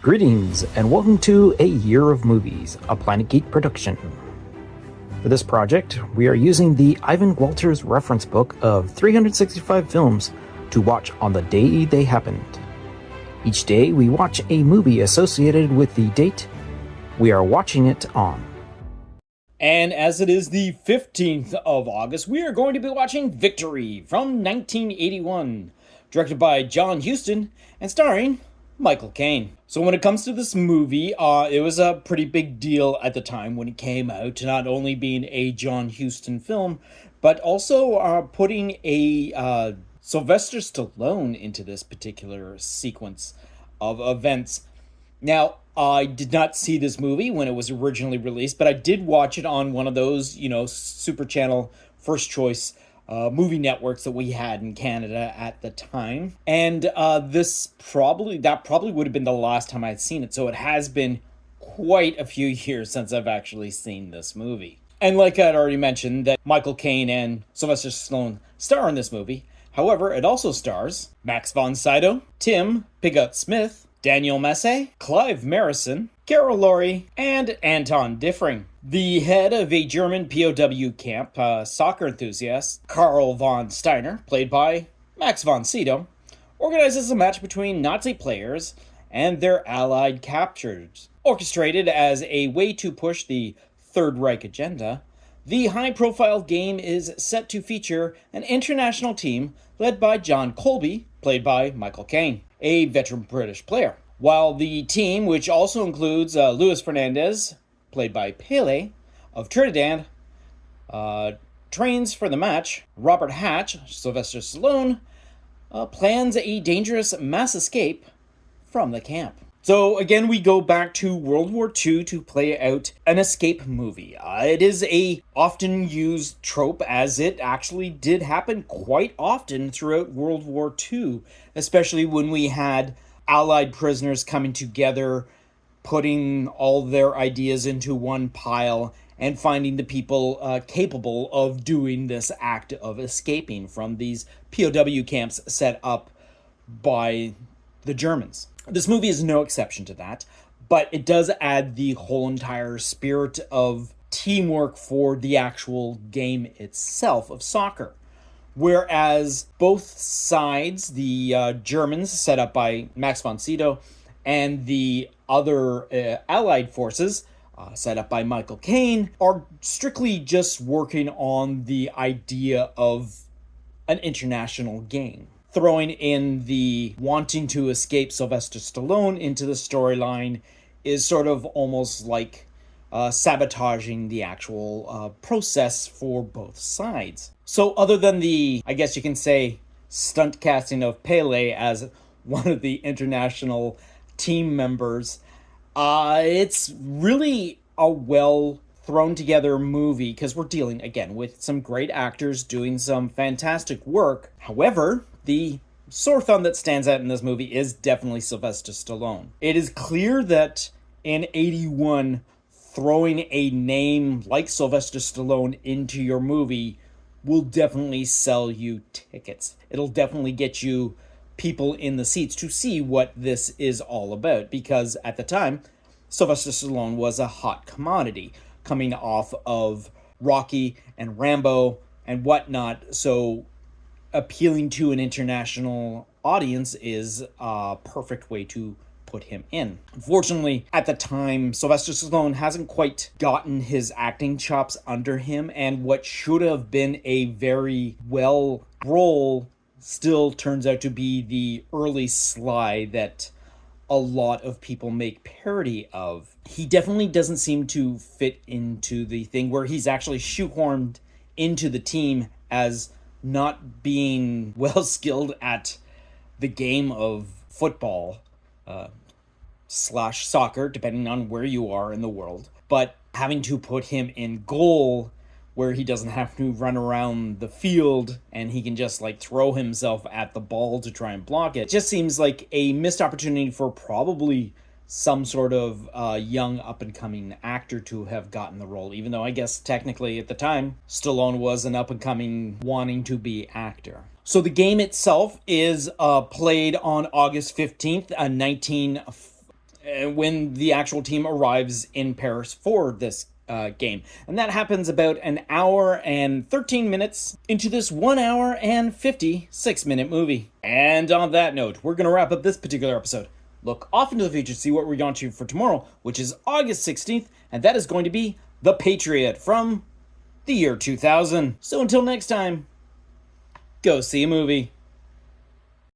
Greetings, and welcome to A Year of Movies, a Planet Geek production. For this project, we are using the Ivan Walters reference book of 365 films to watch on the day they happened. Each day, we watch a movie associated with the date we are watching it on. And as it is the 15th of August, we are going to be watching Victory from 1981, directed by John Huston and starring Michael Caine. So when it comes to this movie, it was a pretty big deal at the time when it came out, not only being a John Huston film, but also putting a Sylvester Stallone into this particular sequence of events. Now, I did not see this movie when it was originally released, but I did watch it on one of those, Super Channel First Choice movie networks that we had in Canada at the time. And that probably would have been the last time I'd seen it. So it has been quite a few years since I've actually seen this movie. And like I'd already mentioned, that Michael Caine and Sylvester Stallone star in this movie. However, it also stars Max von Sydow, Tim Pigott Smith, Daniel Massey, Clive Marison, Carol Laurie, and Anton Diffring. The head of a German POW camp, soccer enthusiast, Karl von Steiner, played by Max von Sydow, organizes a match between Nazi players and their Allied captors. Orchestrated as a way to push the Third Reich agenda, the high-profile game is set to feature an international team led by John Colby, played by Michael Caine, a veteran British player. While the team, which also includes Luis Fernandez, played by Pele, of Trinidad, trains for the match, Robert Hatch, Sylvester Stallone, plans a dangerous mass escape from the camp. So again, we go back to World War II to play out an escape movie. It is a often used trope, as it actually did happen quite often throughout World War II, especially when we had Allied prisoners coming together, putting all their ideas into one pile, and finding the people capable of doing this act of escaping from these POW camps set up by the Germans. This movie is no exception to that, but it does add the whole entire spirit of teamwork for the actual game itself of soccer. Whereas both sides, the Germans set up by Max von Sydow and the other Allied forces set up by Michael Caine, are strictly just working on the idea of an international game. Throwing in the wanting to escape Sylvester Stallone into the storyline is sort of almost like sabotaging the actual process for both sides. So other than the, I guess you can say, stunt casting of Pele as one of the international team members, it's really a well thrown together movie because we're dealing, again, with some great actors doing some fantastic work. However, the sore thumb that stands out in this movie is definitely Sylvester Stallone. It is clear that in 81, throwing a name like Sylvester Stallone into your movie will definitely sell you tickets. It'll definitely get you people in the seats to see what this is all about, because at the time, Sylvester Stallone was a hot commodity coming off of Rocky and Rambo and whatnot, so appealing to an international audience is a perfect way to put him in. Unfortunately, at the time, Sylvester Stallone hasn't quite gotten his acting chops under him, and what should have been a very well role still turns out to be the early Sly that a lot of people make parody of. He definitely doesn't seem to fit into the thing where he's actually shoehorned into the team as not being well skilled at the game of football slash soccer, depending on where you are in the world, but having to put him in goal where he doesn't have to run around the field and he can just throw himself at the ball to try and block it just seems like a missed opportunity for probably some sort of young up-and-coming actor to have gotten the role, even though I guess technically at the time, Stallone was an up-and-coming wanting to be actor. So the game itself is played on August 15th, when the actual team arrives in Paris for this game. And that happens about an hour and 13 minutes into this 1 hour and 56-minute movie. And on that note, we're going to wrap up this particular episode. Look off into the future to see what we're going to for tomorrow, which is August 16th, and that is going to be The Patriot from the year 2000. So until next time, go see a movie.